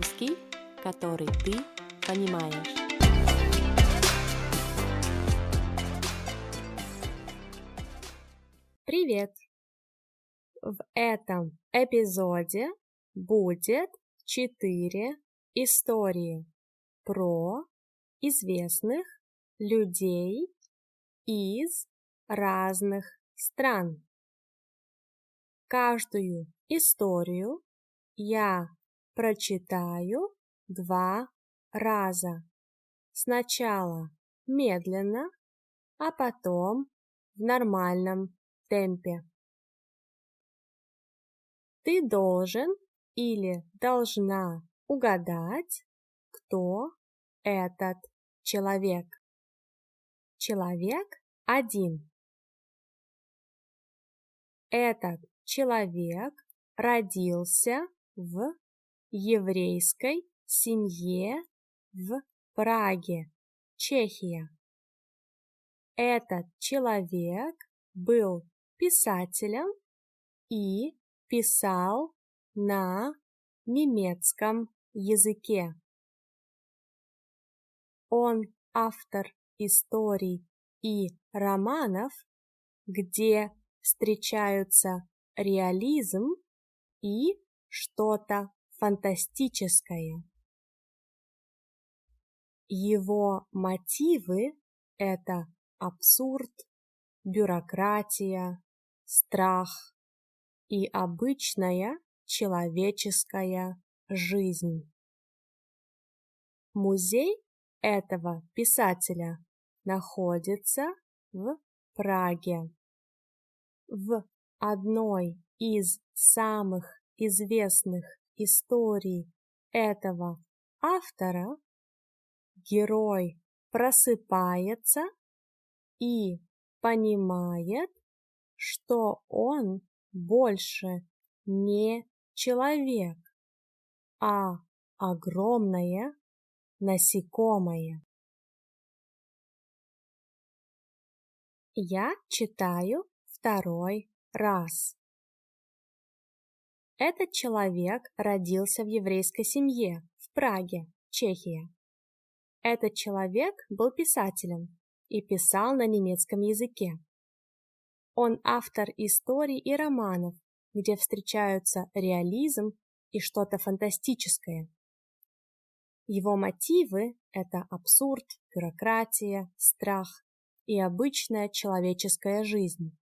Русский, который ты понимаешь. Привет! В этом эпизоде будет 4 истории про известных людей из разных стран. Каждую историю я прочитаю 2 раза. Сначала медленно, а потом в нормальном темпе. Ты должен или должна угадать, кто этот человек. Человек 1. Этот человек родился в еврейской семье в Праге, Чехия. Этот человек был писателем и писал на немецком языке. Он автор историй и романов, где встречаются реализм и что-то фантастическое. Его мотивы – это абсурд, бюрократия, страх и обычная человеческая жизнь. Музей этого писателя находится в Праге. В одной из самых известных историй этого автора герой просыпается и понимает, что он больше не человек, а огромное насекомое. Я читаю 2 раз. Этот человек родился в еврейской семье в Праге, Чехия. Этот человек был писателем и писал на немецком языке. Он автор историй и романов, где встречаются реализм и что-то фантастическое. Его мотивы – это абсурд, бюрократия, страх и обычная человеческая жизнь.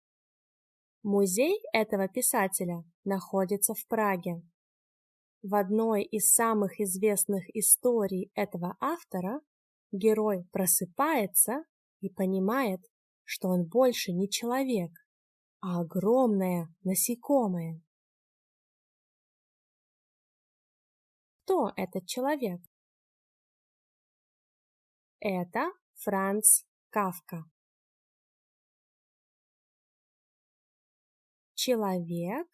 Музей этого писателя находится в Праге. В одной из самых известных историй этого автора герой просыпается и понимает, что он больше не человек, а огромное насекомое. Кто этот человек? Это Франц Кафка. Человек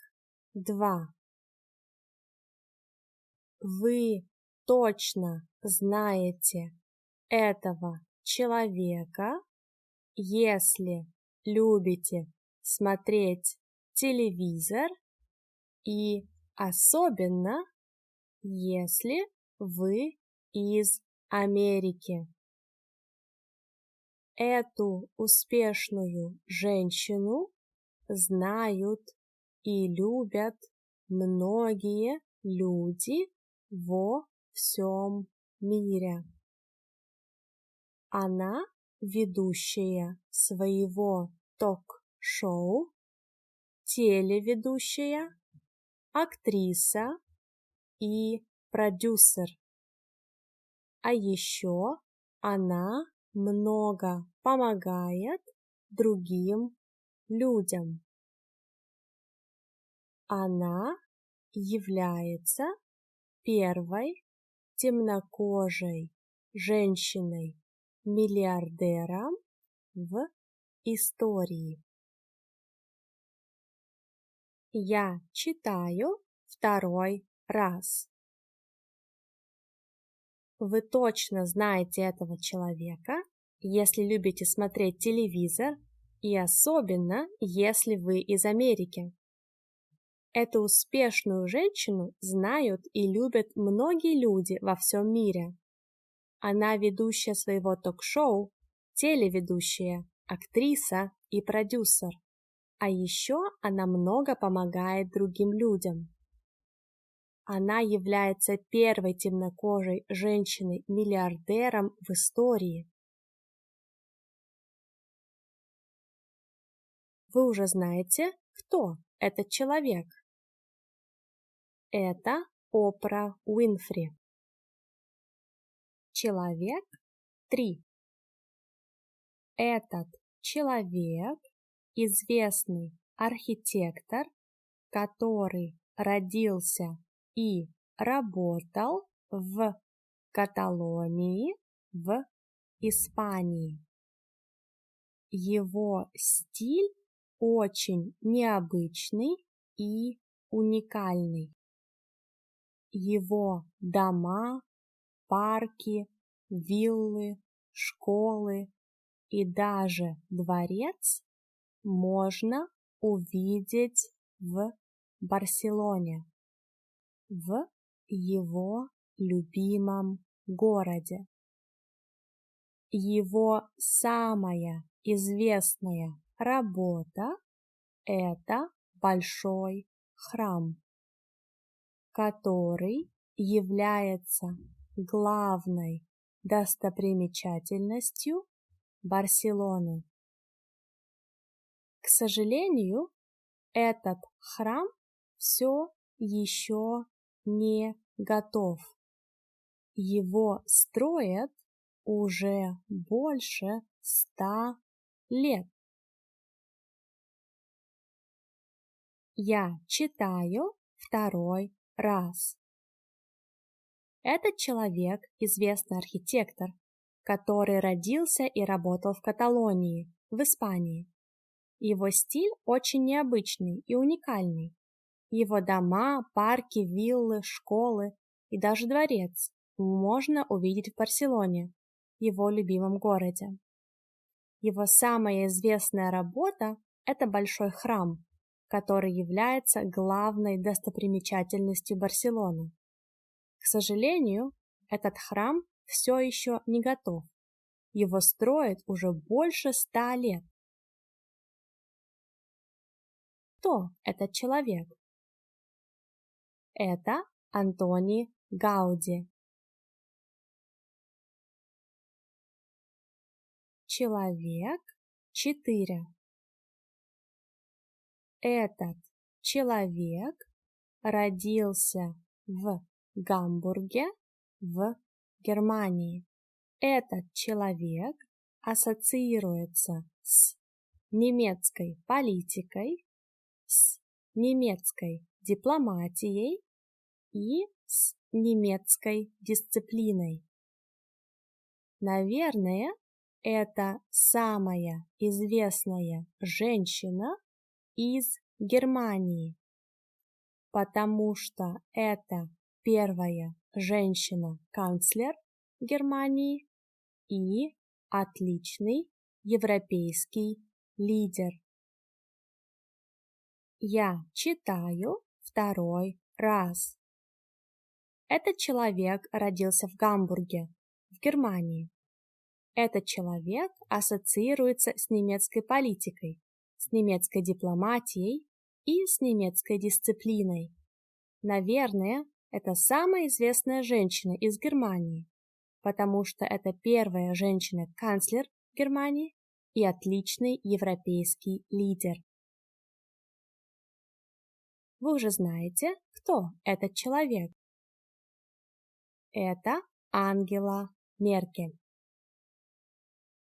2. Вы точно знаете этого человека, если любите смотреть телевизор и особенно, если вы из Америки. Эту успешную женщину знают и любят многие люди во всем мире. Она ведущая своего ток-шоу, телеведущая, актриса и продюсер. А еще она много помогает другим людям. Она является первой темнокожей женщиной-миллиардером в истории. Я читаю 2 раз. Вы точно знаете этого человека, если любите смотреть телевизор, и особенно, если вы из Америки. Эту успешную женщину знают и любят многие люди во всем мире. Она ведущая своего ток-шоу, телеведущая, актриса и продюсер. А еще она много помогает другим людям. Она является первой темнокожей женщиной-миллиардером в истории. Вы уже знаете, кто этот человек? Это Опра Уинфри. Человек 3. Этот человек – известный архитектор, который родился и работал в Каталонии в Испании. Его стиль очень необычный и уникальный. Его дома, парки, виллы, школы и даже дворец можно увидеть в Барселоне, в его любимом городе. Его самая известная работа – это большой храм, который является главной достопримечательностью Барселоны. К сожалению, этот храм все еще не готов. Его строят уже больше 100 лет. Я читаю второй раз. Этот человек – известный архитектор, который родился и работал в Каталонии, в Испании. Его стиль очень необычный и уникальный. Его дома, парки, виллы, школы и даже дворец можно увидеть в Барселоне, его любимом городе. Его самая известная работа – это большой храм, который является главной достопримечательностью Барселоны. К сожалению, этот храм все еще не готов. Его строят уже больше 100 лет. Кто этот человек? Это Антони Гауди. Человек 4. Этот человек родился в Гамбурге, в Германии. Этот человек ассоциируется с немецкой политикой, с немецкой дипломатией и с немецкой дисциплиной. Наверное, это самая известная женщина из Германии, потому что это первая женщина-канцлер Германии и отличный европейский лидер. Я читаю второй раз. Этот человек родился в Гамбурге, в Германии. Этот человек ассоциируется с немецкой политикой, с немецкой дипломатией и с немецкой дисциплиной. Наверное, это самая известная женщина из Германии, потому что это первая женщина-канцлер Германии и отличный европейский лидер. Вы уже знаете, кто этот человек. Это Ангела Меркель.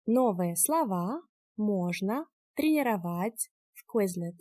Новые слова можно тренировать в Quizlet.